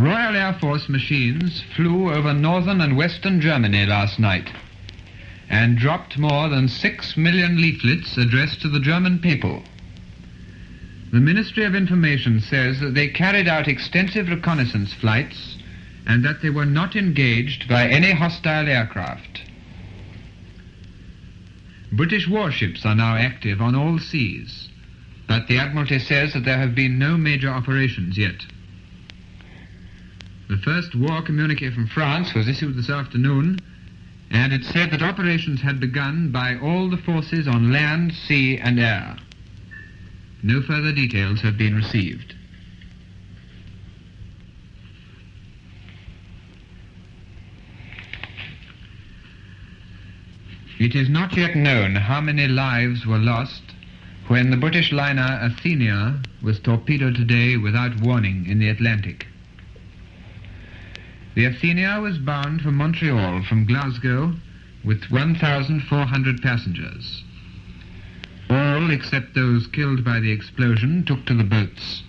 Royal Air Force machines flew over northern and western Germany last night and dropped more than 6 million leaflets addressed to the German people. The Ministry of Information says that they carried out extensive reconnaissance flights and that they were not engaged by any hostile aircraft. British warships are now active on all seas, but the Admiralty says that there have been no major operations yet. The first war communique from France was issued this afternoon, and it said that operations had begun by all the forces on land, sea, and air. No further details have been received. It is not yet known how many lives were lost when the British liner Athenia was torpedoed today without warning in the Atlantic. The Athenia was bound for Montreal from Glasgow with 1,400 passengers. All, except those killed by the explosion, took to the boats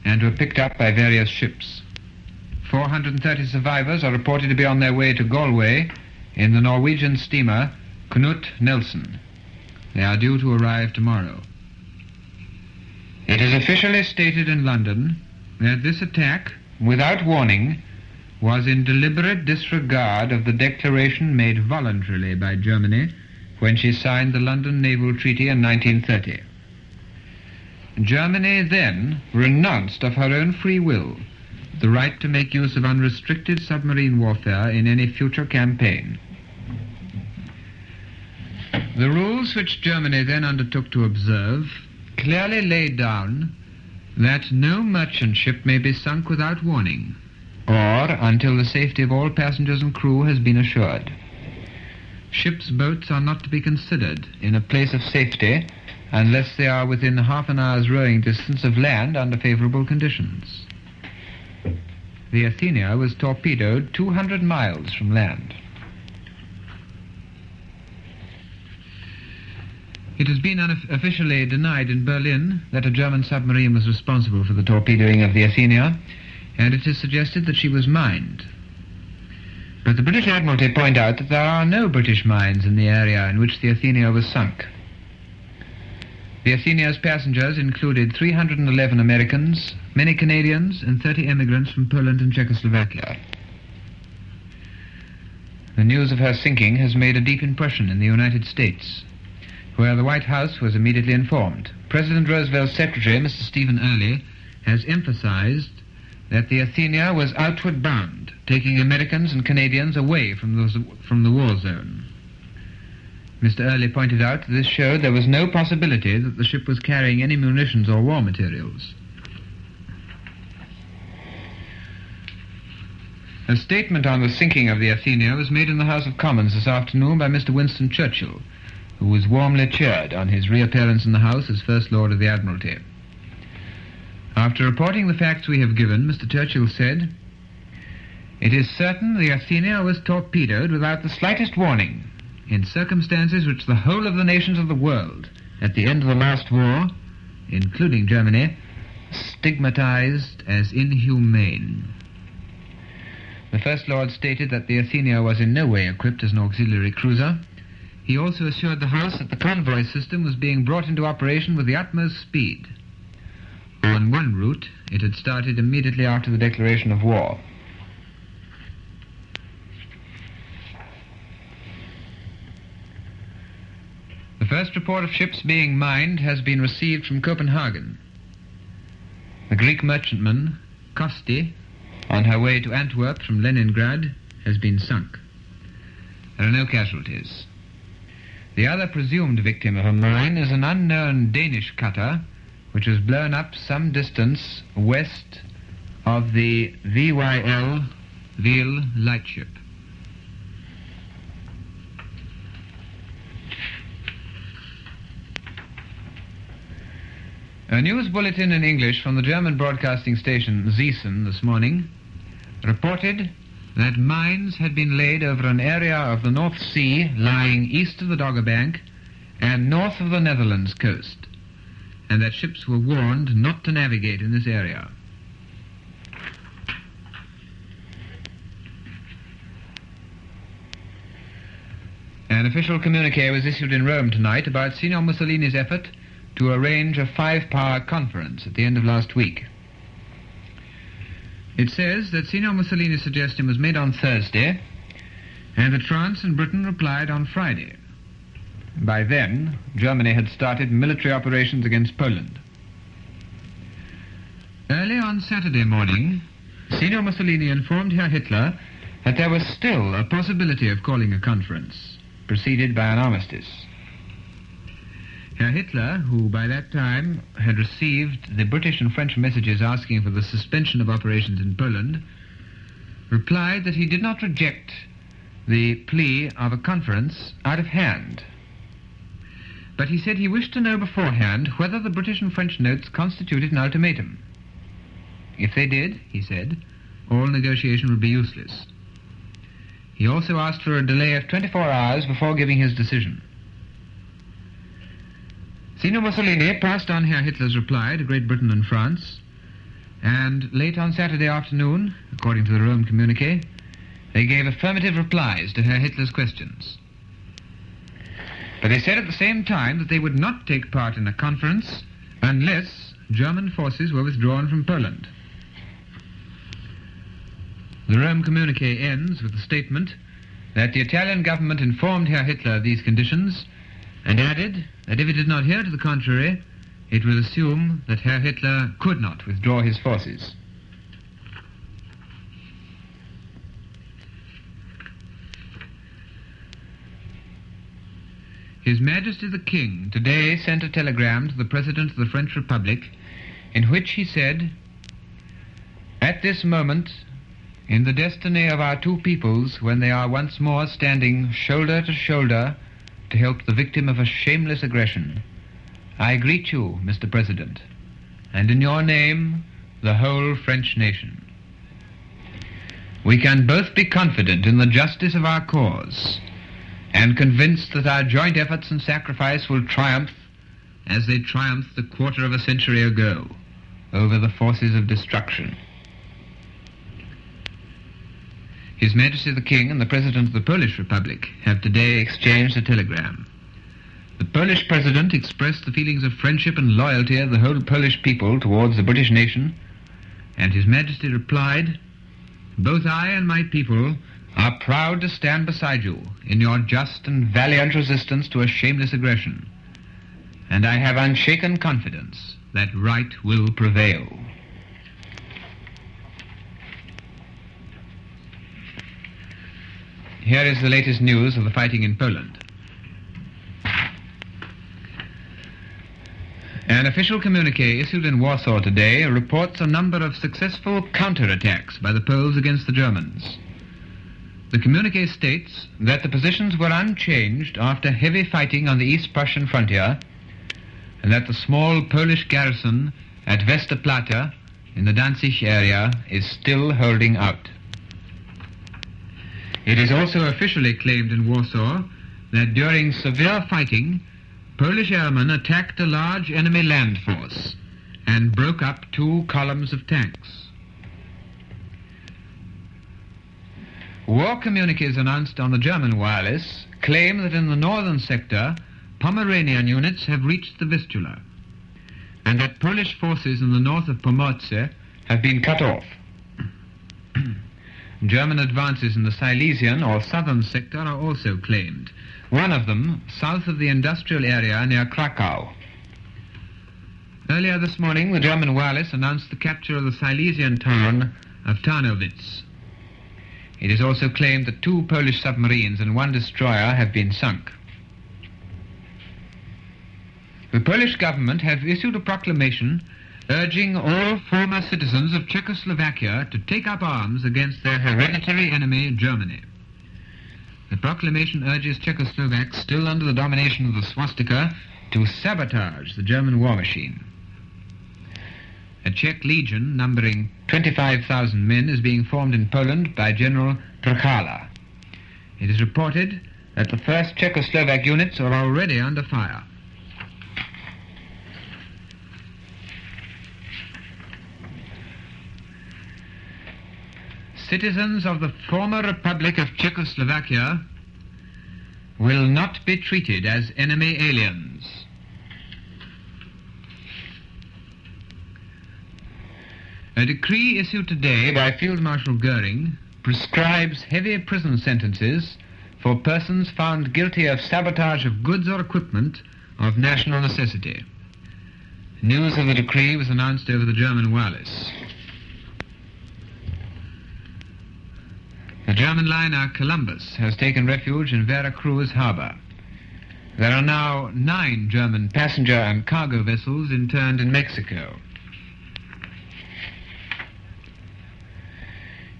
and were picked up by various ships. 430 survivors are reported to be on their way to Galway in the Norwegian steamer Knut Nelson. They are due to arrive tomorrow. It is officially stated in London that this attack, without warning, was in deliberate disregard of the declaration made voluntarily by Germany when she signed the London Naval Treaty in 1930. Germany then renounced of her own free will the right to make use of unrestricted submarine warfare in any future campaign. The rules which Germany then undertook to observe clearly laid down that no merchant ship may be sunk without warning, or until the safety of all passengers and crew has been assured. Ships' boats are not to be considered in a place of safety unless they are within half an hour's rowing distance of land under favourable conditions. The Athenia was torpedoed 200 miles from land. It has been unofficially denied in Berlin that a German submarine was responsible for the torpedoing of the Athenia, and it is suggested that she was mined. But the British Admiralty point out that there are no British mines in the area in which the Athenia was sunk. The Athenia's passengers included 311 Americans, many Canadians, and 30 immigrants from Poland and Czechoslovakia. The news of her sinking has made a deep impression in the United States, where the White House was immediately informed. President Roosevelt's secretary, Mr. Stephen Early, has emphasized that the Athenia was outward bound, taking Americans and Canadians away from the war zone. Mr. Early pointed out that this showed there was no possibility that the ship was carrying any munitions or war materials. A statement on the sinking of the Athenia was made in the House of Commons this afternoon by Mr. Winston Churchill, who was warmly cheered on his reappearance in the House as First Lord of the Admiralty. After reporting the facts we have given, Mr. Churchill said, "It is certain the Athenia was torpedoed without the slightest warning, in circumstances which the whole of the nations of the world, at the end of the last war, including Germany, stigmatized as inhumane." The First Lord stated that the Athenia was in no way equipped as an auxiliary cruiser. He also assured the House that the convoy system was being brought into operation with the utmost speed. On one route, it had started immediately after the declaration of war. The first report of ships being mined has been received from Copenhagen. The Greek merchantman, Kosti, on her way to Antwerp from Leningrad, has been sunk. There are no casualties. The other presumed victim of a mine is an unknown Danish cutter which was blown up some distance west of the VYL Veal lightship. A news bulletin in English from the German broadcasting station Ziesen this morning reported that mines had been laid over an area of the North Sea lying east of the Dogger Bank and north of the Netherlands coast, and that ships were warned not to navigate in this area. An official communique was issued in Rome tonight about Signor Mussolini's effort to arrange a 5-power conference at the end of last week. It says that Signor Mussolini's suggestion was made on Thursday, and that France and Britain replied on Friday. By then, Germany had started military operations against Poland. Early on Saturday morning, Signor Mussolini informed Herr Hitler that there was still a possibility of calling a conference, preceded by an armistice. Herr Hitler, who by that time had received the British and French messages asking for the suspension of operations in Poland, replied that he did not reject the plea of a conference out of hand. But he said he wished to know beforehand whether the British and French notes constituted an ultimatum. If they did, he said, all negotiation would be useless. He also asked for a delay of 24 hours before giving his decision. Signor Mussolini passed on Herr Hitler's reply to Great Britain and France, and late on Saturday afternoon, according to the Rome communique, they gave affirmative replies to Herr Hitler's questions. But they said at the same time that they would not take part in a conference unless German forces were withdrawn from Poland. The Rome communique ends with the statement that the Italian government informed Herr Hitler of these conditions and added that if it did not hear to the contrary, it would assume that Herr Hitler could not withdraw his forces. His Majesty the King today sent a telegram to the President of the French Republic in which he said, "At this moment, in the destiny of our two peoples, when they are once more standing shoulder to shoulder to help the victim of a shameless aggression, I greet you, Mr. President, and in your name, the whole French nation. We can both be confident in the justice of our cause, and convinced that our joint efforts and sacrifice will triumph as they triumphed a quarter of a century ago over the forces of destruction." His Majesty the King and the President of the Polish Republic have today exchanged a telegram. The Polish President expressed the feelings of friendship and loyalty of the whole Polish people towards the British nation, and His Majesty replied, "Both I and my people are proud to stand beside you in your just and valiant resistance to a shameless aggression, and I have unshaken confidence that right will prevail." Here is the latest news of the fighting in Poland. An official communique issued in Warsaw today reports a number of successful counterattacks by the Poles against the Germans. The communique states that the positions were unchanged after heavy fighting on the East Prussian frontier, and that the small Polish garrison at Westerplatte in the Danzig area is still holding out. It is also officially claimed in Warsaw that during severe fighting, Polish airmen attacked a large enemy land force and broke up 2 columns of tanks. War communiques announced on the German wireless claim that in the northern sector, Pomeranian units have reached the Vistula, and that Polish forces in the north of Pomorze have been cut off. German advances in the Silesian or southern sector are also claimed, one of them south of the industrial area near Krakow. Earlier this morning, the German wireless announced the capture of the Silesian town of Tarnowitz. It is also claimed that 2 Polish submarines and 1 destroyer have been sunk. The Polish government have issued a proclamation urging all former citizens of Czechoslovakia to take up arms against their hereditary enemy, Germany. The proclamation urges Czechoslovaks still under the domination of the swastika to sabotage the German war machine. A Czech legion numbering 25,000 men is being formed in Poland by General Trchala. It is reported that the first Czechoslovak units are already under fire. Citizens of the former Republic of Czechoslovakia will not be treated as enemy aliens. A decree issued today by Field Marshal Goering prescribes heavy prison sentences for persons found guilty of sabotage of goods or equipment of national necessity. News of the decree was announced over the German wireless. The German liner Columbus has taken refuge in Vera Cruz harbor. There are now 9 German passenger and cargo vessels interned in Mexico.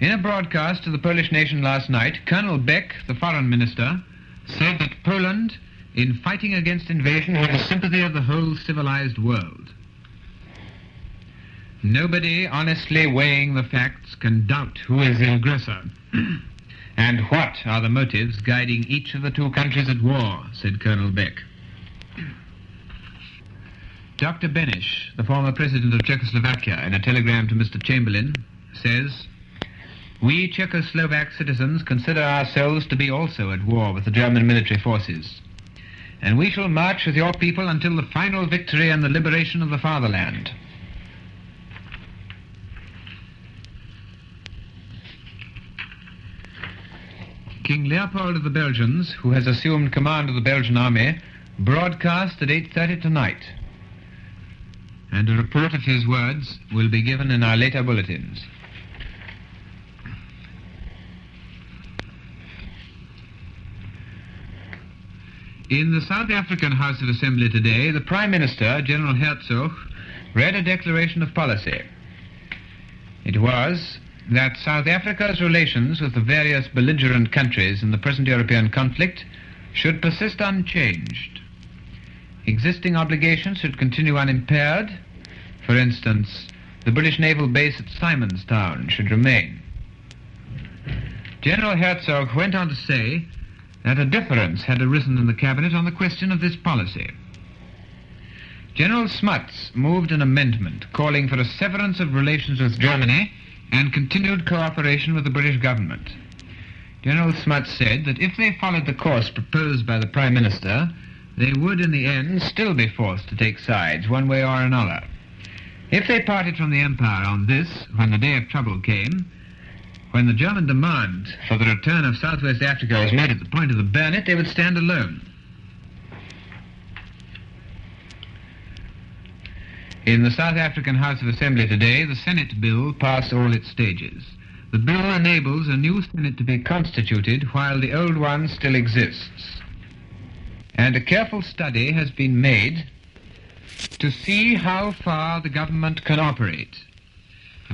In a broadcast to the Polish nation last night, Colonel Beck, the foreign minister, said that Poland, in fighting against invasion, had the sympathy of the whole civilized world. Nobody honestly weighing the facts can doubt who is the aggressor and what are the motives guiding each of the 2 countries at war, said Colonel Beck. Dr. Beneš, the former president of Czechoslovakia, in a telegram to Mr. Chamberlain, says, "We Czechoslovak citizens consider ourselves to be also at war with the German military forces, and we shall march with your people until the final victory and the liberation of the fatherland." King Leopold of the Belgians, who has assumed command of the Belgian army, broadcast at 8:30 tonight, and a report of his words will be given in our later bulletins. In the South African House of Assembly today, the Prime Minister, General Hertzog, read a declaration of policy. It was that South Africa's relations with the various belligerent countries in the present European conflict should persist unchanged. Existing obligations should continue unimpaired. For instance, the British naval base at Simonstown should remain. General Hertzog went on to say that a difference had arisen in the Cabinet on the question of this policy. General Smuts moved an amendment calling for a severance of relations with Germany and continued cooperation with the British government. General Smuts said that if they followed the course proposed by the Prime Minister, they would in the end still be forced to take sides one way or another. If they parted from the Empire on this, when the day of trouble came, when the German demand for the return of Southwest Africa was made at the point of the bayonet, they would stand alone. In the South African House of Assembly today, the Senate bill passed all its stages. The bill enables a new Senate to be constituted while the old one still exists. And a careful study has been made to see how far the government can operate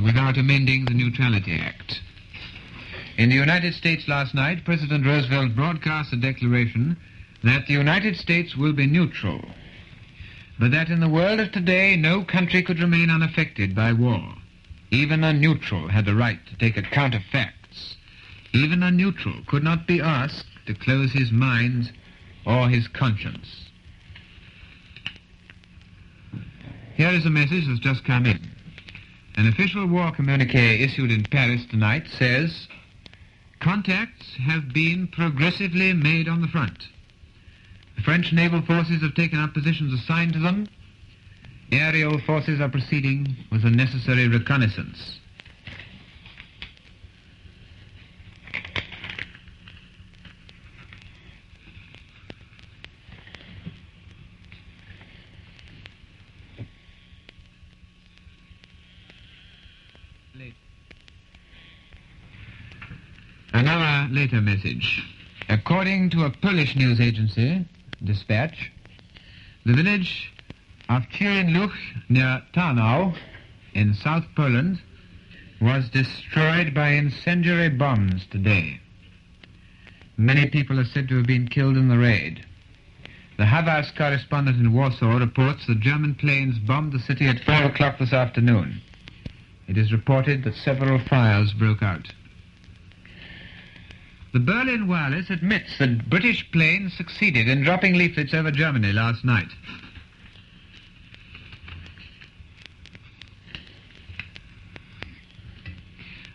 without amending the Neutrality Act. In the United States last night, President Roosevelt broadcast a declaration that the United States will be neutral, but that in the world of today no country could remain unaffected by war. Even a neutral had the right to take account of facts. Even a neutral could not be asked to close his mind or his conscience. Here is a message that's just come in. An official war communique issued in Paris tonight says, "Contacts have been progressively made on the front. The French naval forces have taken up positions assigned to them. Aerial forces are proceeding with the necessary reconnaissance." Another later message. According to a Polish news agency, Dispatch, the village of Cirenluch near Tarnow in South Poland was destroyed by incendiary bombs today. Many people are said to have been killed in the raid. The Havas correspondent in Warsaw reports that German planes bombed the city at 4 o'clock this afternoon. It is reported that several fires broke out. The Berlin wireless admits that British planes succeeded in dropping leaflets over Germany last night.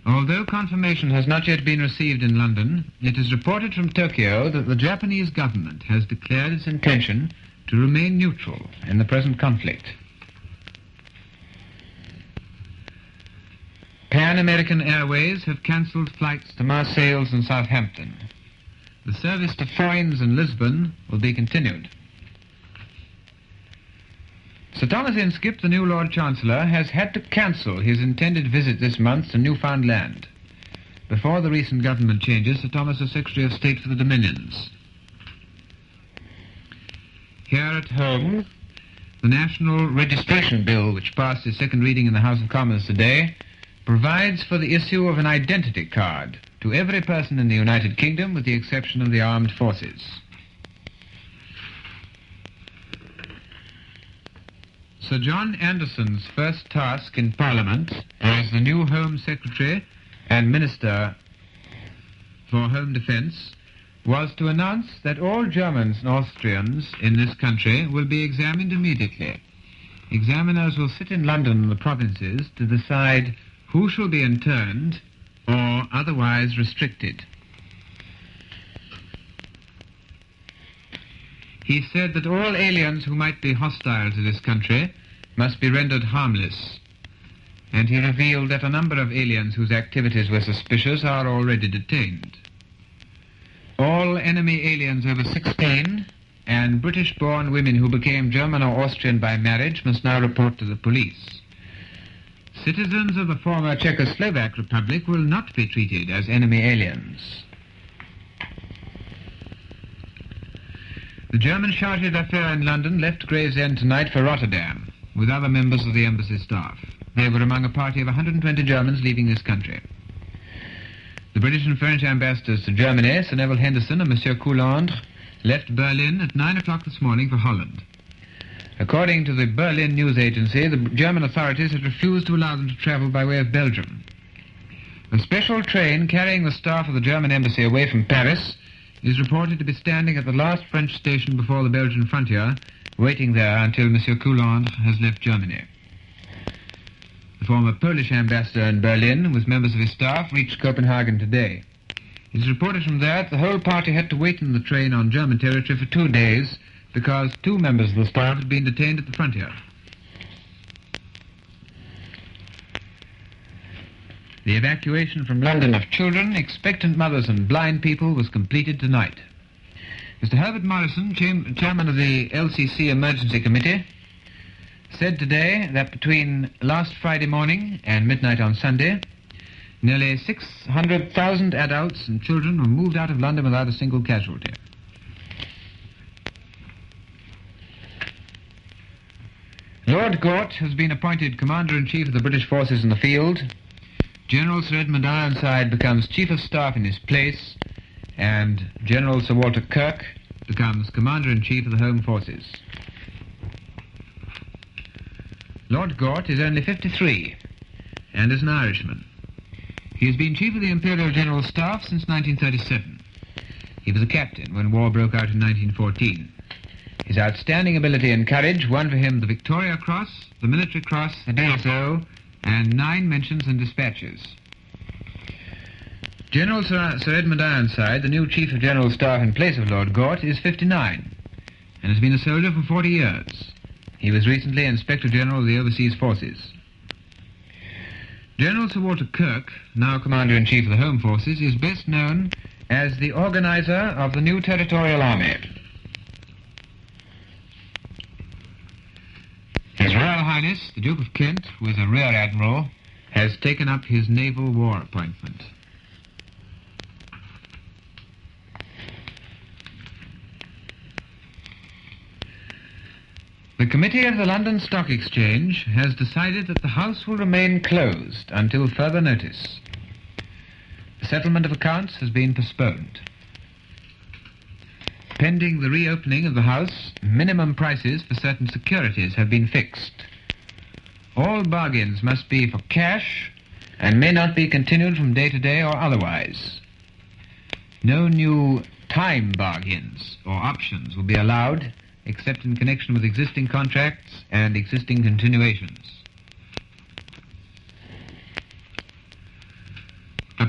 Although confirmation has not yet been received in London, it is reported from Tokyo that the Japanese government has declared its intention to remain neutral in the present conflict. Pan American Airways have cancelled flights to Marseilles and Southampton. The service to Foynes and Lisbon will be continued. Sir Thomas Inskip, the new Lord Chancellor, has had to cancel his intended visit this month to Newfoundland. Before the recent government changes, Sir Thomas was Secretary of State for the Dominions. Here at home, the National Registration Bill, which passed its second reading in the House of Commons today, provides for the issue of an identity card to every person in the United Kingdom with the exception of the armed forces. Sir John Anderson's first task in Parliament as the new Home Secretary and Minister for Home Defence was to announce that all Germans and Austrians in this country will be examined immediately. Examiners will sit in London and the provinces to decide who shall be interned or otherwise restricted. He said that all aliens who might be hostile to this country must be rendered harmless, and he revealed that a number of aliens whose activities were suspicious are already detained. All enemy aliens over 16 and British-born women who became German or Austrian by marriage must now report to the police. Citizens of the former Czechoslovak Republic will not be treated as enemy aliens. The German charge d'affaires in London left Gravesend tonight for Rotterdam with other members of the embassy staff. They were among a party of 120 Germans leaving this country. The British and French ambassadors to Germany, Sir Neville Henderson and Monsieur Coulondre, left Berlin at 9 o'clock this morning for Holland. According to the Berlin news agency, the German authorities had refused to allow them to travel by way of Belgium. A special train carrying the staff of the German embassy away from Paris is reported to be standing at the last French station before the Belgian frontier, waiting there until Monsieur Coulondre has left Germany. The former Polish ambassador in Berlin, with members of his staff, reached Copenhagen today. It is reported from there that the whole party had to wait in the train on German territory for 2 days because 2 members of the staff had been detained at the frontier. The evacuation from London of children, expectant mothers and blind people was completed tonight. Mr. Herbert Morrison, chairman of the LCC Emergency Committee, said today that between last Friday morning and midnight on Sunday, nearly 600,000 adults and children were moved out of London without a single casualty. Lord Gort has been appointed Commander-in-Chief of the British forces in the field. General Sir Edmund Ironside becomes Chief of Staff in his place, and General Sir Walter Kirk becomes Commander-in-Chief of the Home Forces. Lord Gort is only 53 and is an Irishman. He has been Chief of the Imperial General Staff since 1937. He was a captain when war broke out in 1914. His outstanding ability and courage won for him the Victoria Cross, the Military Cross, the DSO, and 9 mentions and dispatches. General Sir Edmund Ironside, the new Chief of General Staff in place of Lord Gort, is 59 and has been a soldier for 40 years. He was recently Inspector General of the Overseas Forces. General Sir Walter Kirk, now Commander-in-Chief of the Home Forces, is best known as the organizer of the new Territorial Army. His Royal Highness, the Duke of Kent, who is a Rear Admiral, has taken up his naval war appointment. The Committee of the London Stock Exchange has decided that the House will remain closed until further notice. The settlement of accounts has been postponed. Pending the reopening of the House, minimum prices for certain securities have been fixed. All bargains must be for cash and may not be continued from day to day or otherwise. No new time bargains or options will be allowed except in connection with existing contracts and existing continuations.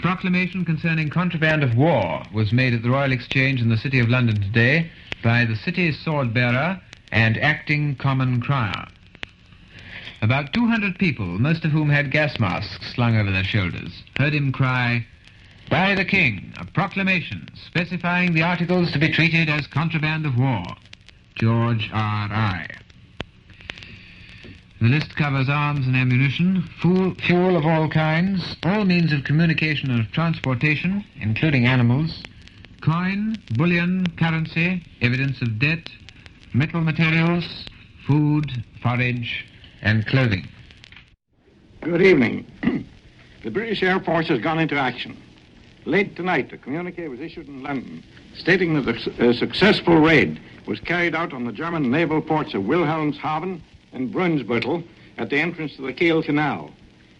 proclamation concerning contraband of war was made at the Royal Exchange in the City of London today by the city's sword-bearer and acting common crier. About 200 people, most of whom had gas masks slung over their shoulders, heard him cry, "By the King, a proclamation specifying the articles to be treated as contraband of war. George R.I." The list covers arms and ammunition, fuel of all kinds, all means of communication and of transportation, including animals, coin, bullion, currency, evidence of debt, metal materials, food, forage, and clothing. Good evening. The British Air Force has gone into action. Late tonight, a communique was issued in London stating that a successful raid was carried out on the German naval ports of Wilhelmshaven and Brunsbüttel at the entrance to the Kiel Canal,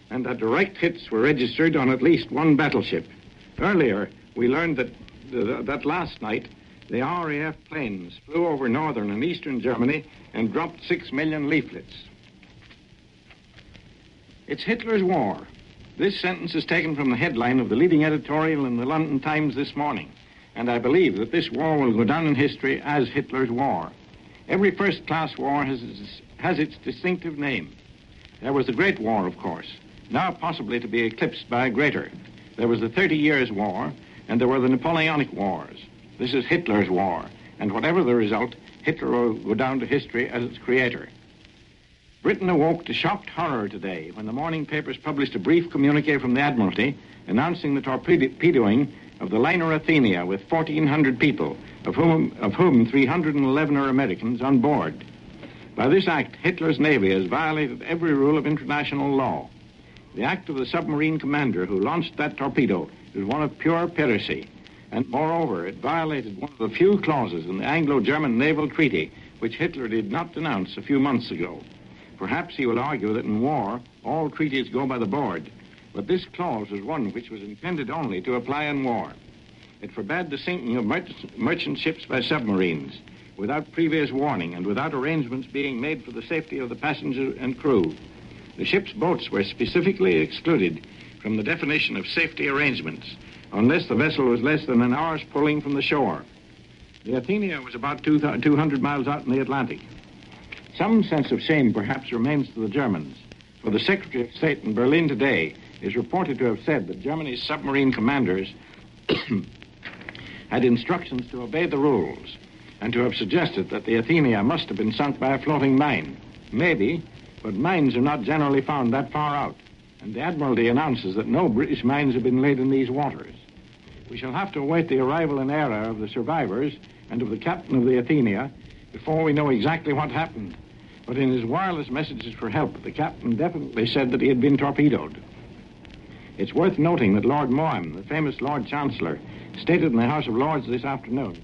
and that direct hits were registered on at least one battleship. Earlier, we learned that last night, the RAF planes flew over northern and eastern Germany and dropped 6 million leaflets. It's Hitler's war. This sentence is taken from the headline of the leading editorial in the London Times this morning, and I believe that this war will go down in history as Hitler's war. Every first-class war has its distinctive name. There was the Great War, of course, now possibly to be eclipsed by a greater. There was the 30 Years' War, and there were the Napoleonic Wars. This is Hitler's war, and whatever the result, Hitler will go down to history as its creator. Britain awoke to shocked horror today when the morning papers published a brief communique from the Admiralty announcing the torpedoing of the liner Athenia with 1,400 people, of whom 311 are Americans on board. By this act, Hitler's Navy has violated every rule of international law. The act of the submarine commander who launched that torpedo is one of pure piracy, and moreover, it violated one of the few clauses in the Anglo-German Naval Treaty which Hitler did not denounce a few months ago. Perhaps he will argue that in war, all treaties go by the board, but this clause was one which was intended only to apply in war. It forbade the sinking of merchant ships by submarines, without previous warning and without arrangements being made for the safety of the passengers and crew. The ship's boats were specifically excluded from the definition of safety arrangements, unless the vessel was less than an hour's pulling from the shore. The Athenia was about 200 miles out in the Atlantic. Some sense of shame perhaps remains to the Germans, for the Secretary of State in Berlin today is reported to have said that Germany's submarine commanders had instructions to obey the rules and to have suggested that the Athenia must have been sunk by a floating mine. Maybe, but mines are not generally found that far out, and the Admiralty announces that no British mines have been laid in these waters. We shall have to await the arrival in Era of the survivors and of the captain of the Athenia before we know exactly what happened. But in his wireless messages for help, the captain definitely said that he had been torpedoed. It's worth noting that Lord Moham, the famous Lord Chancellor, stated in the House of Lords this afternoon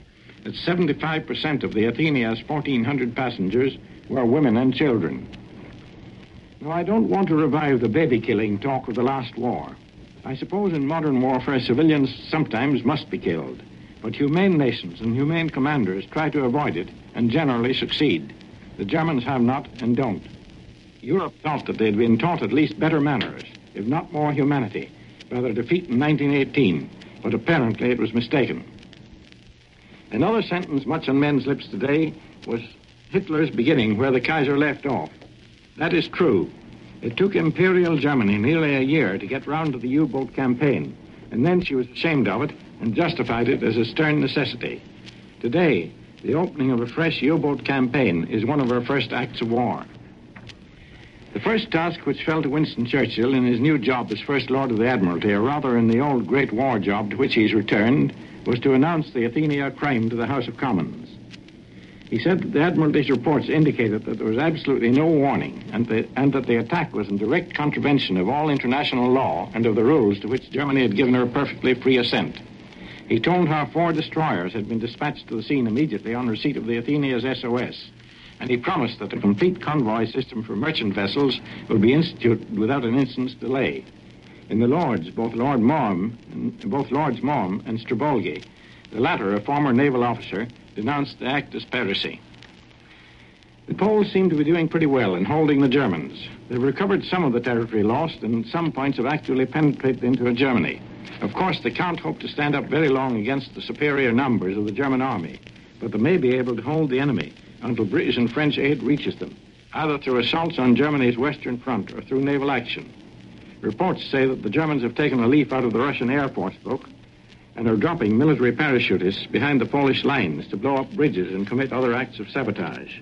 that 75% of the Athenia's 1,400 passengers were women and children. Now, I don't want to revive the baby-killing talk of the last war. I suppose in modern warfare, civilians sometimes must be killed, but humane nations and humane commanders try to avoid it and generally succeed. The Germans have not and don't. Europe thought that they'd been taught at least better manners, if not more humanity, by their defeat in 1918, but apparently it was mistaken. Another sentence much on men's lips today was Hitler's beginning where the Kaiser left off. That is true. It took Imperial Germany nearly a year to get round to the U-boat campaign, and then she was ashamed of it and justified it as a stern necessity. Today, the opening of a fresh U-boat campaign is one of her first acts of war. The first task which fell to Winston Churchill in his new job as First Lord of the Admiralty, or rather in the old Great War job to which he's returned, was to announce the Athenia crime to the House of Commons. He said that the Admiralty's reports indicated that there was absolutely no warning and that the attack was in direct contravention of all international law and of the rules to which Germany had given her perfectly free assent. He told how 4 destroyers had been dispatched to the scene immediately on receipt of the Athenia's SOS, and he promised that a complete convoy system for merchant vessels would be instituted without an instant's delay. In the Lords, both Lords Moham and Strabolgi, the latter, a former naval officer, denounced the act as piracy. The Poles seem to be doing pretty well in holding the Germans. They've recovered some of the territory lost and at some points have actually penetrated into Germany. Of course, they can't hope to stand up very long against the superior numbers of the German army, but they may be able to hold the enemy until British and French aid reaches them, either through assaults on Germany's western front or through naval action. Reports say that the Germans have taken a leaf out of the Russian Air Force book and are dropping military parachutists behind the Polish lines to blow up bridges and commit other acts of sabotage.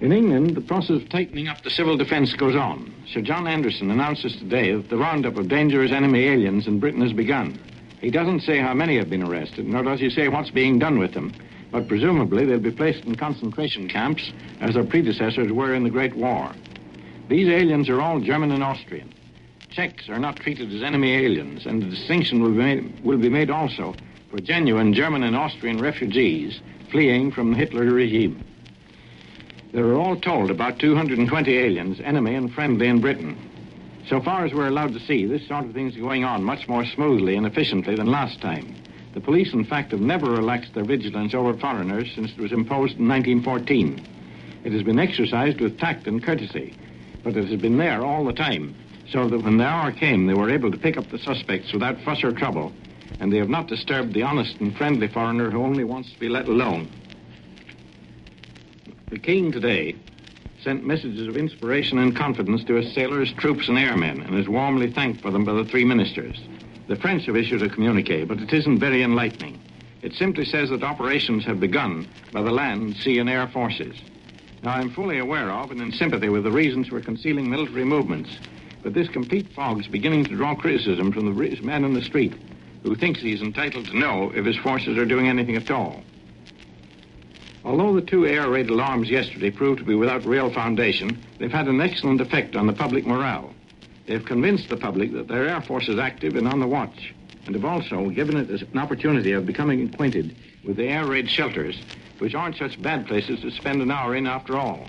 In England, the process of tightening up the civil defense goes on. Sir John Anderson announces today that the roundup of dangerous enemy aliens in Britain has begun. He doesn't say how many have been arrested, nor does he say what's being done with them, but presumably they'll be placed in concentration camps as their predecessors were in the Great War. These aliens are all German and Austrian. Czechs are not treated as enemy aliens, and the distinction will be made also for genuine German and Austrian refugees fleeing from the Hitler regime. There are all told about 220 aliens, enemy and friendly, in Britain. So far as we're allowed to see, this sort of thing is going on much more smoothly and efficiently than last time. The police, in fact, have never relaxed their vigilance over foreigners since it was imposed in 1914. It has been exercised with tact and courtesy, but it has been there all the time, so that when the hour came, they were able to pick up the suspects without fuss or trouble, and they have not disturbed the honest and friendly foreigner who only wants to be let alone. The King today sent messages of inspiration and confidence to his sailors, troops, and airmen, and is warmly thanked for them by the three ministers. The French have issued a communiqué, but it isn't very enlightening. It simply says that operations have begun by the land, sea, and air forces. Now, I'm fully aware of and in sympathy with the reasons for concealing military movements, but this complete fog is beginning to draw criticism from the British man in the street who thinks he's entitled to know if his forces are doing anything at all. Although the two air raid alarms yesterday proved to be without real foundation, they've had an excellent effect on the public morale. They've convinced the public that their air force is active and on the watch, and have also given it an opportunity of becoming acquainted with the air raid shelters, which aren't such bad places to spend an hour in after all.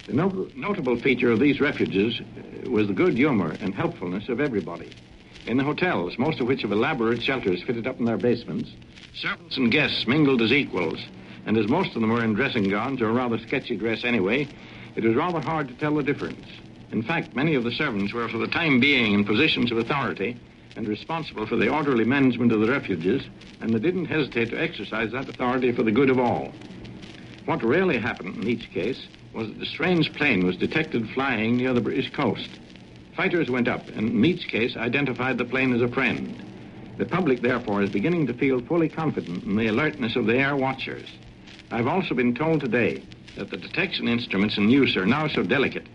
The notable feature of these refuges was the good humor and helpfulness of everybody. In the hotels, most of which have elaborate shelters fitted up in their basements, servants and guests mingled as equals, and as most of them were in dressing gowns, or rather sketchy dress anyway, it was rather hard to tell the difference. In fact, many of the servants were for the time being in positions of authority and responsible for the orderly management of the refuges, and they didn't hesitate to exercise that authority for the good of all. What really happened in each case was that the strange plane was detected flying near the British coast. Fighters went up and in each case identified the plane as a friend. The public, therefore, is beginning to feel fully confident in the alertness of the air watchers. I've also been told today that the detection instruments in use are now so delicate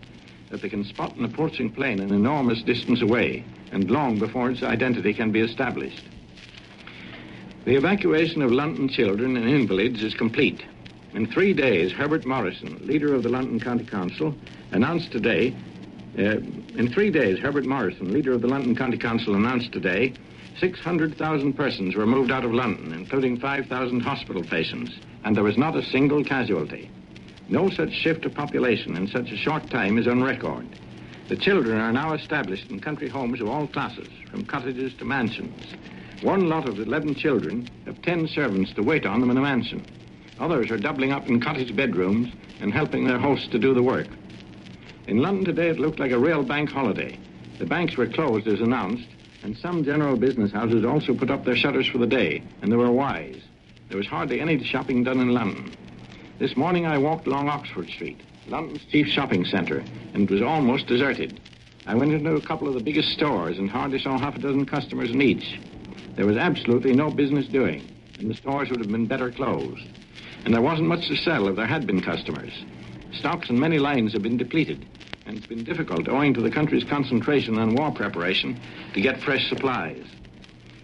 that they can spot an approaching plane an enormous distance away and long before its identity can be established. The evacuation of London children and invalids is complete. In 3 days, Herbert Morrison, leader of the London County Council, announced today 600,000 persons were moved out of London, including 5,000 hospital patients, and there was not a single casualty. No such shift of population in such a short time is on record. The children are now established in country homes of all classes, from cottages to mansions. One lot of 11 children have 10 servants to wait on them in a mansion. Others are doubling up in cottage bedrooms and helping their hosts to do the work. In London today, it looked like a real bank holiday. The banks were closed as announced, and some general business houses also put up their shutters for the day, and they were wise. There was hardly any shopping done in London. This morning I walked along Oxford Street, London's chief shopping centre, and it was almost deserted. I went into a couple of the biggest stores and hardly saw half a dozen customers in each. There was absolutely no business doing, and the stores would have been better closed. And there wasn't much to sell if there had been customers. Stocks in many lines have been depleted, and it's been difficult, owing to the country's concentration on war preparation, to get fresh supplies.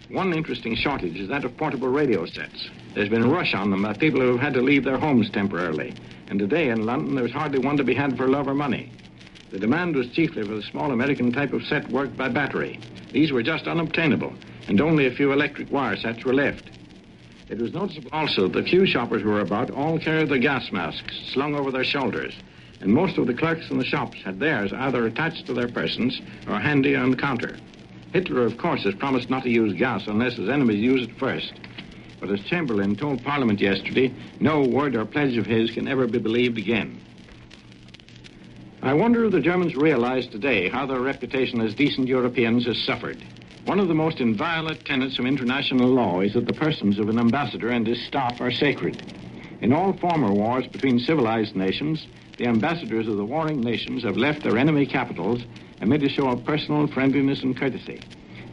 One interesting shortage is that of portable radio sets. There's been a rush on them by people who have had to leave their homes temporarily, and today in London there's hardly one to be had for love or money. The demand was chiefly for the small American type of set worked by battery. These were just unobtainable, and only a few electric wire sets were left. It was noticeable also that the few shoppers who were about all carried their gas masks slung over their shoulders, and most of the clerks in the shops had theirs either attached to their persons or handy on the counter. Hitler, of course, has promised not to use gas unless his enemies use it first. But as Chamberlain told Parliament yesterday, no word or pledge of his can ever be believed again. I wonder if the Germans realize today how their reputation as decent Europeans has suffered. One of the most inviolate tenets of international law is that the persons of an ambassador and his staff are sacred. In all former wars between civilized nations, the ambassadors of the warring nations have left their enemy capitals amid a show of personal friendliness and courtesy.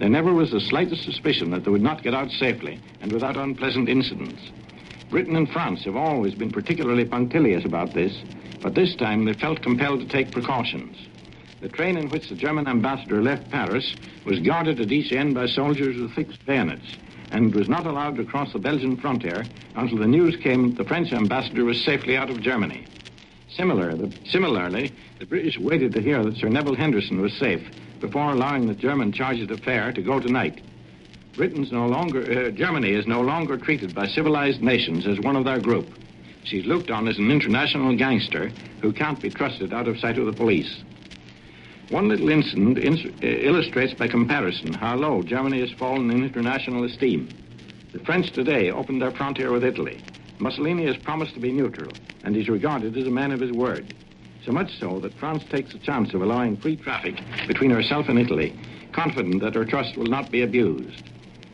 There never was the slightest suspicion that they would not get out safely and without unpleasant incidents. Britain and France have always been particularly punctilious about this, but this time they felt compelled to take precautions. The train in which the German ambassador left Paris was guarded at each end by soldiers with fixed bayonets and was not allowed to cross the Belgian frontier until the news came that the French ambassador was safely out of Germany. Similarly, the British waited to hear that Sir Neville Henderson was safe before allowing the German charge d'affaires to go tonight. Germany is no longer treated by civilized nations as one of their group. She's looked on as an international gangster who can't be trusted out of sight of the police. One little incident illustrates by comparison how low Germany has fallen in international esteem. The French today opened their frontier with Italy. Mussolini has promised to be neutral, and he's regarded as a man of his word. So much so that France takes a chance of allowing free traffic between herself and Italy, confident that her trust will not be abused.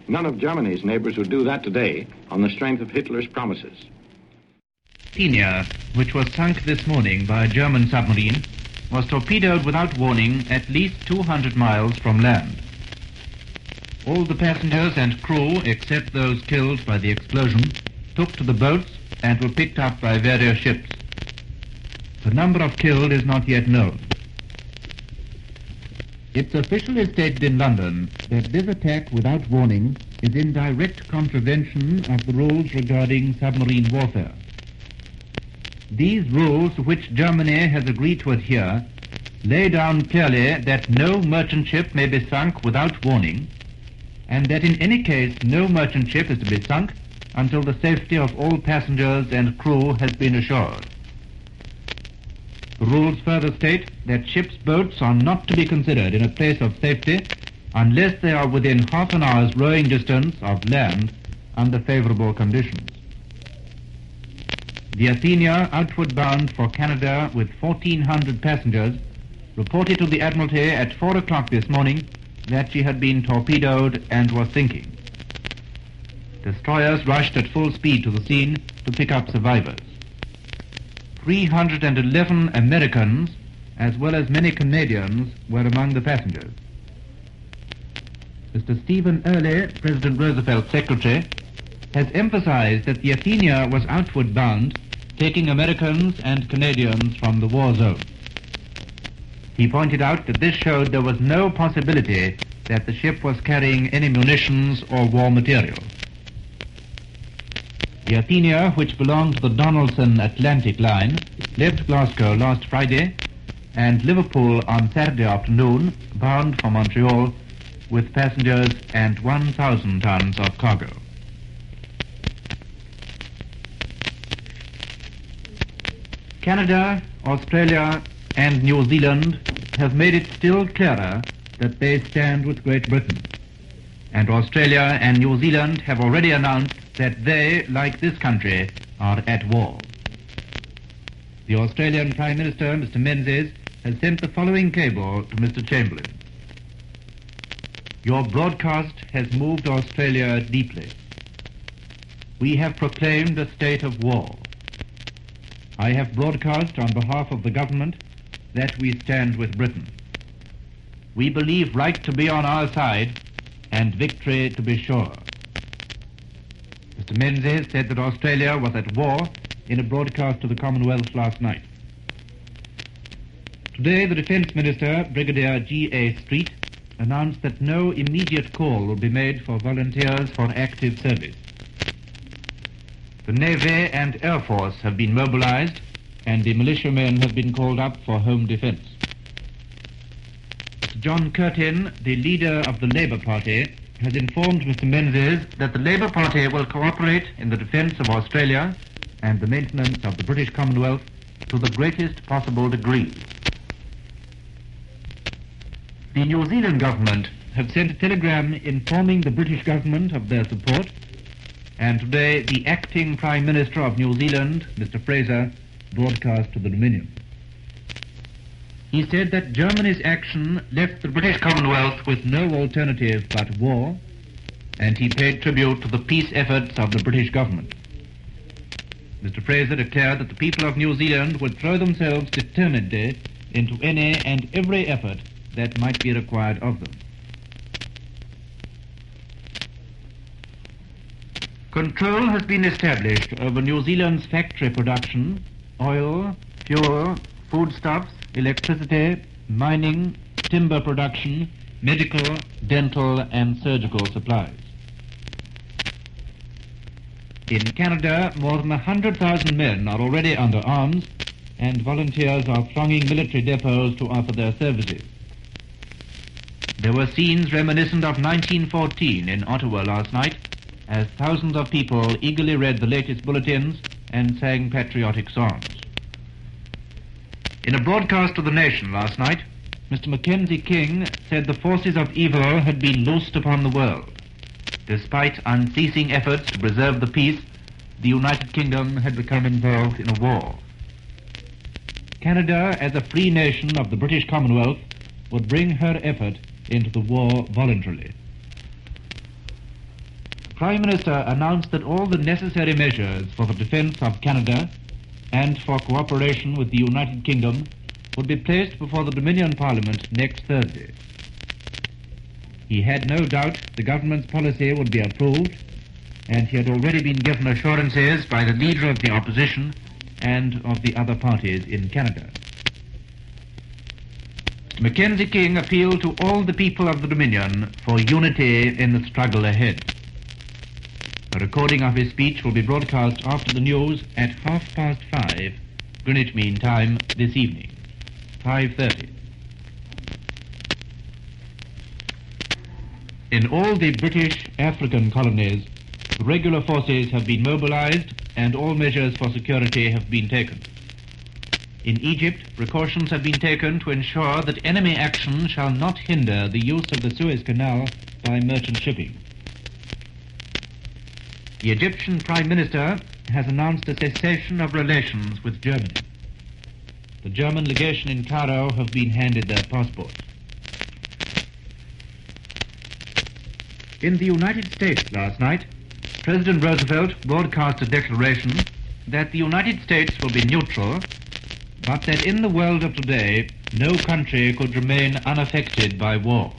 None of Germany's neighbors would do that today on the strength of Hitler's promises. Athenia, which was sunk this morning by a German submarine, was torpedoed without warning at least 200 miles from land. All the passengers and crew, except those killed by the explosion, took to the boats and were picked up by various ships. The number of killed is not yet known. It's officially stated in London that this attack without warning is in direct contravention of the rules regarding submarine warfare. These rules, to which Germany has agreed to adhere, lay down clearly that no merchant ship may be sunk without warning, and that in any case no merchant ship is to be sunk until the safety of all passengers and crew has been assured. The rules further state that ships' boats are not to be considered in a place of safety unless they are within half an hour's rowing distance of land under favorable conditions. The Athenia, outward bound for Canada with 1,400 passengers, reported to the Admiralty at 4 o'clock this morning that she had been torpedoed and was sinking. Destroyers rushed at full speed to the scene to pick up survivors. 311 Americans, as well as many Canadians, were among the passengers. Mr. Stephen Early, President Roosevelt's secretary, has emphasized that the Athenia was outward bound, taking Americans and Canadians from the war zone. He pointed out that this showed there was no possibility that the ship was carrying any munitions or war material. The Athenia, which belonged to the Donaldson Atlantic Line, left Glasgow last Friday and Liverpool on Saturday afternoon, bound for Montreal with passengers and 1,000 tons of cargo. Canada, Australia, and New Zealand have made it still clearer that they stand with Great Britain. And Australia and New Zealand have already announced that they, like this country, are at war. The Australian Prime Minister, Mr. Menzies, has sent the following cable to Mr. Chamberlain. Your broadcast has moved Australia deeply. We have proclaimed a state of war. I have broadcast on behalf of the government that we stand with Britain. We believe right to be on our side and victory to be sure. Mr. Menzies said that Australia was at war in a broadcast to the Commonwealth last night. Today, the Defence Minister, Brigadier G.A. Street, announced that no immediate call will be made for volunteers for active service. The Navy and Air Force have been mobilized, and the militiamen have been called up for home defense. Mr. John Curtin, the leader of the Labour Party, has informed Mr. Menzies that the Labour Party will cooperate in the defense of Australia and the maintenance of the British Commonwealth to the greatest possible degree. The New Zealand government have sent a telegram informing the British government of their support, and today the acting Prime Minister of New Zealand, Mr. Fraser, broadcast to the Dominion. He said that Germany's action left the British Commonwealth with no alternative but war, and he paid tribute to the peace efforts of the British government. Mr. Fraser declared that the people of New Zealand would throw themselves determinedly into any and every effort that might be required of them. Control has been established over New Zealand's factory production, oil, fuel, foodstuffs, electricity, mining, timber production, medical, dental, and surgical supplies. In Canada, more than 100,000 men are already under arms, and volunteers are thronging military depots to offer their services. There were scenes reminiscent of 1914 in Ottawa last night, as thousands of people eagerly read the latest bulletins and sang patriotic songs. In a broadcast to the nation last night, Mr. Mackenzie King said the forces of evil had been loosed upon the world. Despite unceasing efforts to preserve the peace, the United Kingdom had become involved in a war. Canada, as a free nation of the British Commonwealth, would bring her effort into the war voluntarily. The Prime Minister announced that all the necessary measures for the defence of Canada and for cooperation with the United Kingdom would be placed before the Dominion Parliament next Thursday. He had no doubt the government's policy would be approved, and he had already been given assurances by the leader of the opposition and of the other parties in Canada. Mr. Mackenzie King appealed to all the people of the Dominion for unity in the struggle ahead. A recording of his speech will be broadcast after the news at 5:30, Greenwich Mean Time, this evening, 5:30. In all the British African colonies, regular forces have been mobilized and all measures for security have been taken. In Egypt, precautions have been taken to ensure that enemy action shall not hinder the use of the Suez Canal by merchant shipping. The Egyptian Prime Minister has announced a cessation of relations with Germany. The German legation in Cairo have been handed their passports. In the United States last night, President Roosevelt broadcast a declaration that the United States will be neutral, but that in the world of today, no country could remain unaffected by war.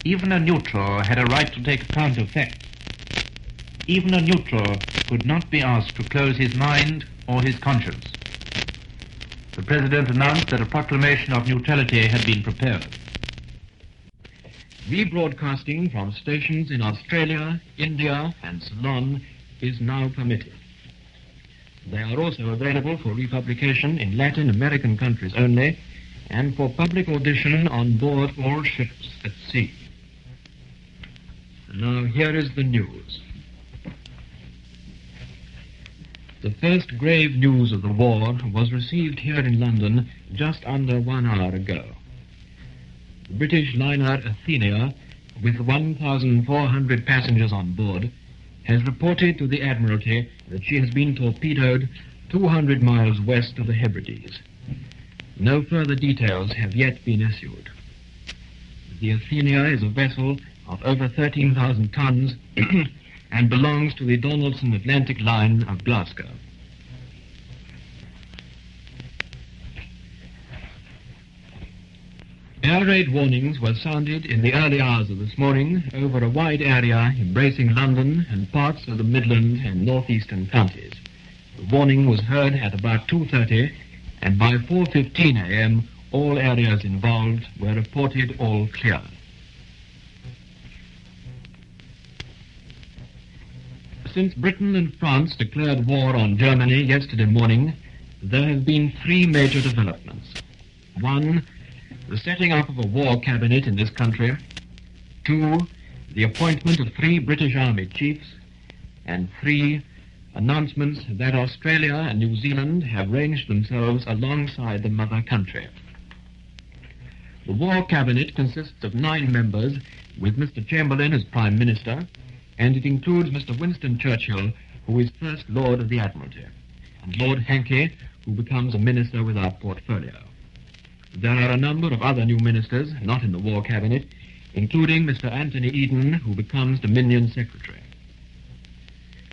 Even a neutral had a right to take account of facts. Even a neutral could not be asked to close his mind or his conscience. The President announced that a proclamation of neutrality had been prepared. Rebroadcasting from stations in Australia, India, and Ceylon is now permitted. They are also available for republication in Latin American countries only, and for public audition on board all ships at sea. Now here is the news. The first grave news of the war was received here in London just under 1 hour ago. The British liner Athenia, with 1,400 passengers on board, has reported to the Admiralty that she has been torpedoed 200 miles west of the Hebrides. No further details have yet been issued. The Athenia is a vessel of over 13,000 tons and belongs to the Donaldson Atlantic Line of Glasgow. Air raid warnings were sounded in the early hours of this morning over a wide area embracing London and parts of the Midland and northeastern counties. The warning was heard at about 2:30, and by 4:15 a.m. all areas involved were reported all clear. Since Britain and France declared war on Germany yesterday morning, there have been 3 major developments. 1, the setting up of a war cabinet in this country. 2, the appointment of 3 British Army chiefs. And 3, announcements that Australia and New Zealand have ranged themselves alongside the mother country. The war cabinet consists of 9 members, with Mr. Chamberlain as Prime Minister, and it includes Mr. Winston Churchill, who is First Lord of the Admiralty, and Lord Hankey, who becomes a Minister without portfolio. There are a number of other new ministers, not in the War Cabinet, including Mr. Anthony Eden, who becomes Dominion Secretary.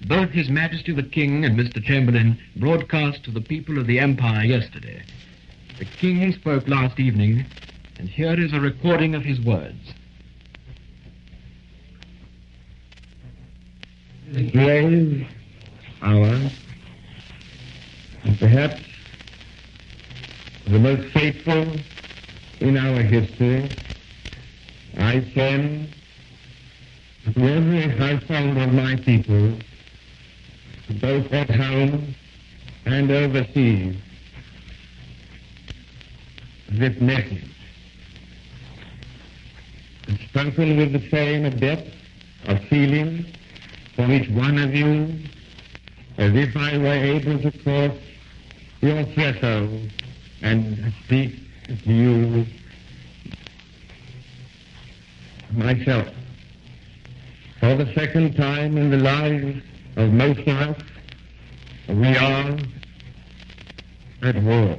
Both His Majesty the King and Mr. Chamberlain broadcast to the people of the Empire yesterday. The King spoke last evening, and here is a recording of his words. This grave hour, and perhaps the most fateful in our history, I send to every household of my people, both at home and overseas, this message. It's spoken with the same depth of feeling for each one of you as if I were able to cross your threshold and speak to you myself. For the second time in the lives of most of us, we are at war.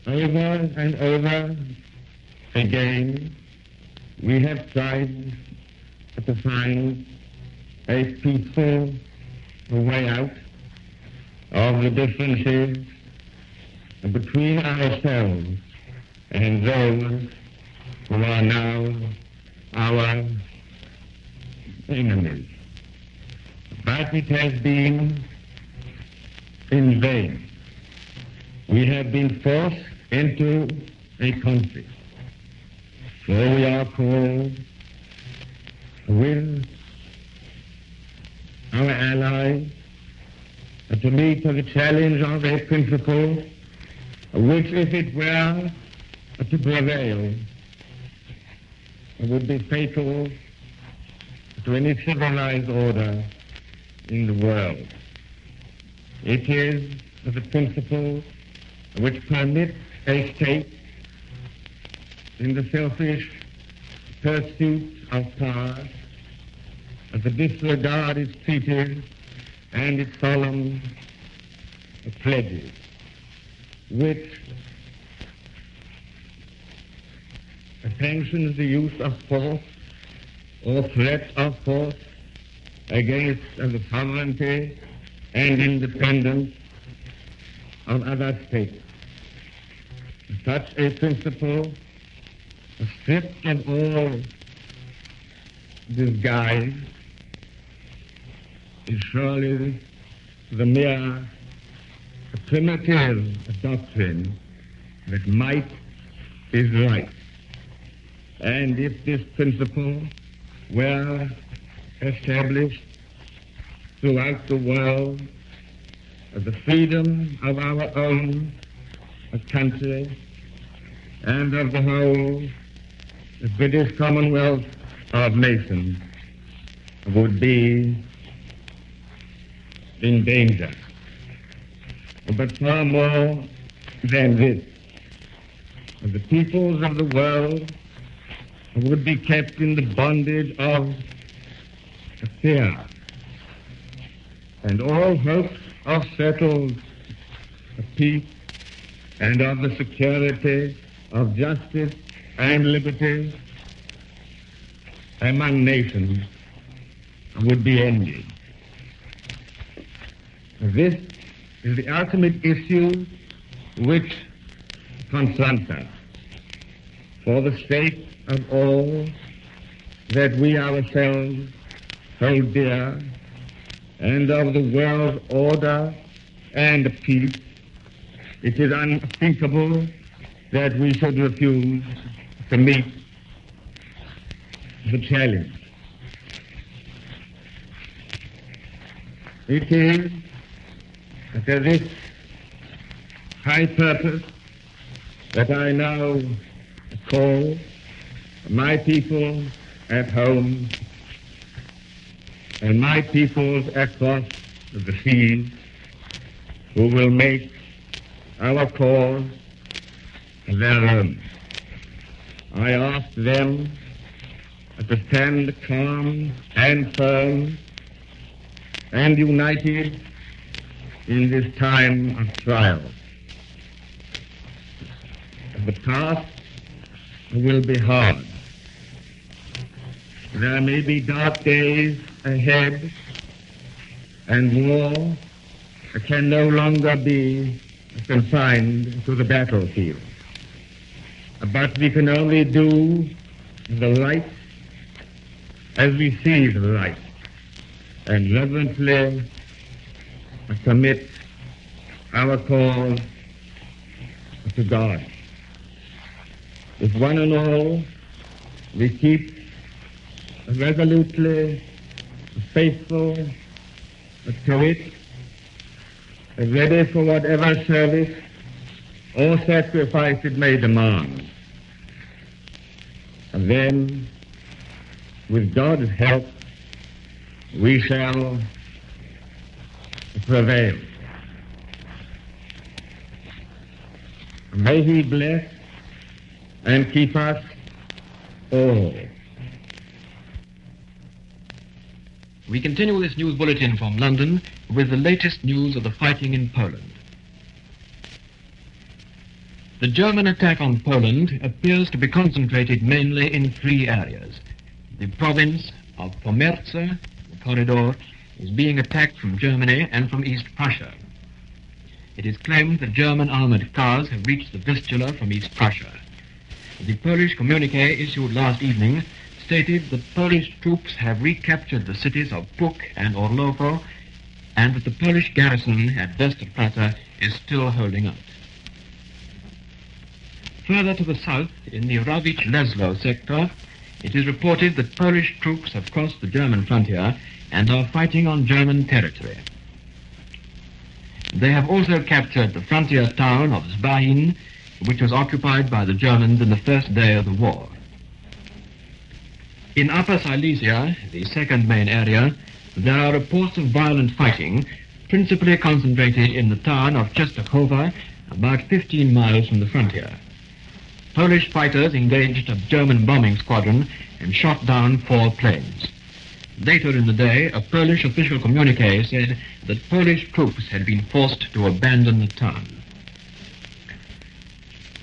Over and over again, we have tried to find a peaceful way out of the differences between ourselves and those who are now our enemies. But it has been in vain. We have been forced into a conflict. So we are called with our allies to meet the challenge of a principle which, if it were to prevail, would be fatal to any civilized order in the world. It is the principle which permits a state in the selfish pursuit of power to disregard its treaties and its solemn pledges, which sanctions the use of force or threat of force against the sovereignty and independence of other states. Such a principle, stripped of all disguise, is surely the mere primitive doctrine that might is right. And if this principle were established throughout the world, the freedom of our own country and of the whole British Commonwealth of nations would be in danger. But far more than this, the peoples of the world would be kept in the bondage of fear, and all hopes of settled peace and of the security of justice and liberty among nations would be ended. This is the ultimate issue which confronts us. For the sake of all that we ourselves hold dear, and of the world's order and peace, it is unthinkable that we should refuse to meet the challenge. It is to this high purpose that I now call my people at home and my peoples across the seas, who will make our cause their own. I ask them to stand calm and firm and united in this time of trial. The task will be hard. There may be dark days ahead, and war can no longer be confined to the battlefield. But we can only do the right as we see the right, and reverently commit our cause to God. If one and all we keep resolutely faithful to it, ready for whatever service or sacrifice it may demand, and then, with God's help, we shall prevail. May He bless and keep us all. We continue this news bulletin from London with the latest news of the fighting in Poland. The German attack on Poland appears to be concentrated mainly in three areas. The province of Pomorze, the corridor, is being attacked from Germany and from East Prussia. It is claimed that German armored cars have reached the Vistula from East Prussia. The Polish communique issued last evening stated that Polish troops have recaptured the cities of Puk and Orlovo, and that the Polish garrison at Westerplatte is still holding out. Further to the south, in the Rawicz-Leslo sector, it is reported that Polish troops have crossed the German frontier and are fighting on German territory. They have also captured the frontier town of Zbahin, which was occupied by the Germans in the first day of the war. In Upper Silesia, the second main area, there are reports of violent fighting, principally concentrated in the town of Częstochowa, about 15 miles from the frontier. Polish fighters engaged a German bombing squadron and shot down 4 planes. Later in the day, a Polish official communique said that Polish troops had been forced to abandon the town.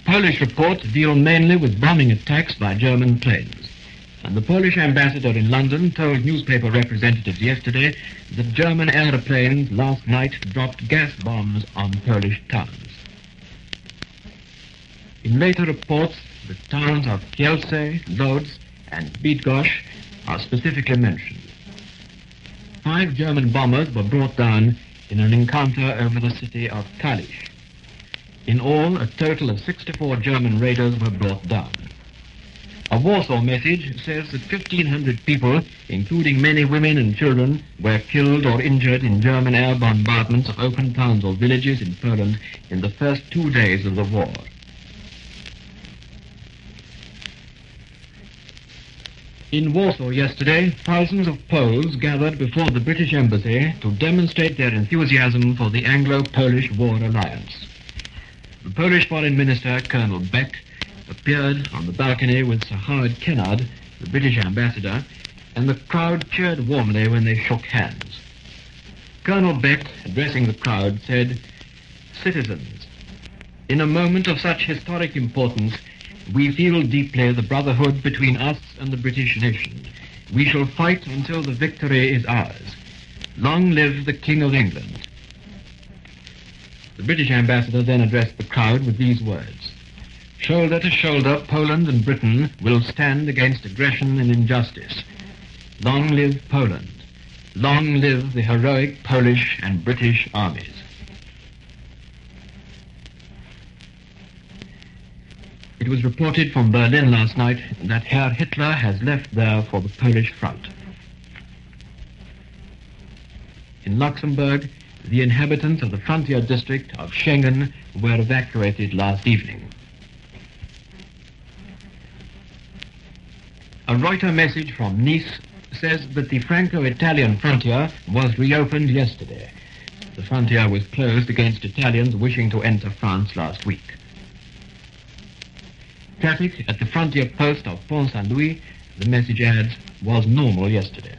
Polish reports deal mainly with bombing attacks by German planes. And the Polish ambassador in London told newspaper representatives yesterday that German aeroplanes last night dropped gas bombs on Polish towns. In later reports, the towns of Kielce, Lodz, and Bydgoszcz are specifically mentioned. 5 German bombers were brought down in an encounter over the city of Kalisz. In all, a total of 64 German raiders were brought down. A Warsaw message says that 1,500 people, including many women and children, were killed or injured in German air bombardments of open towns or villages in Poland in the first 2 days of the war. In Warsaw yesterday, thousands of Poles gathered before the British Embassy to demonstrate their enthusiasm for the Anglo-Polish War Alliance. The Polish Foreign Minister, Colonel Beck, appeared on the balcony with Sir Howard Kennard, the British ambassador, and the crowd cheered warmly when they shook hands. Colonel Beck, addressing the crowd, said, "Citizens, in a moment of such historic importance, we feel deeply the brotherhood between us and the British nation. We shall fight until the victory is ours. Long live the King of England." The British ambassador then addressed the crowd with these words: "Shoulder to shoulder, Poland and Britain will stand against aggression and injustice. Long live Poland. Long live the heroic Polish and British armies." It was reported from Berlin last night that Herr Hitler has left there for the Polish front. In Luxembourg, the inhabitants of the frontier district of Schengen were evacuated last evening. A Reuters message from Nice says that the Franco-Italian frontier was reopened yesterday. The frontier was closed against Italians wishing to enter France last week. Traffic at the frontier post of Pont-Saint-Louis, the message adds, was normal yesterday.